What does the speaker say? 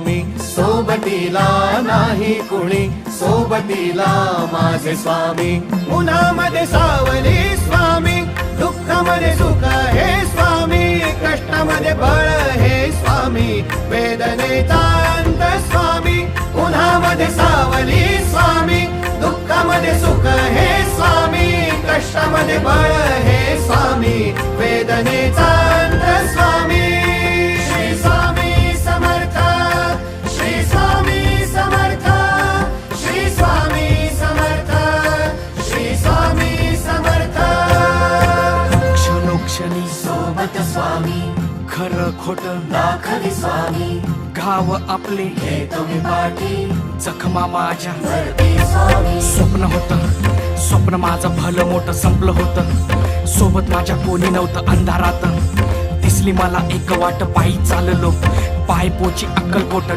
मी सोबतीला नाही कुणी, सोबतीला माझे स्वामी. उन्हामध्ये सावली स्वामी, दुःखामध्ये सुख हे स्वामी, कष्टामध्ये बळ हे स्वामी, वेदनेचा अंत स्वामी. उन्हामध्ये सावली स्वामी, दुःखामध्ये सुख हे स्वामी, कष्टामध्ये बळ हे स्वामी, वेदनेचा अंत स्वामी. श्री स्वामी समर्थ, श्री स्वामी समर्थ, श्री स्वामी समर्थ, श्री स्वामी समर्थ. क्षणोक्षणी सोबत स्वामी, खरं खोट दाखवी स्वामी, घाव आपले घेतो मी पाठी, जखमा माझ्या भरती स्वामी. स्वप्न होतं, स्वप्न माझं भलं मोठं संपलं होतं. सोबत माझ्या कोणी नव्हतं अंधारात. दिसली मला एक वाट, पायी चाललो पाय पोची अक्कलकोट.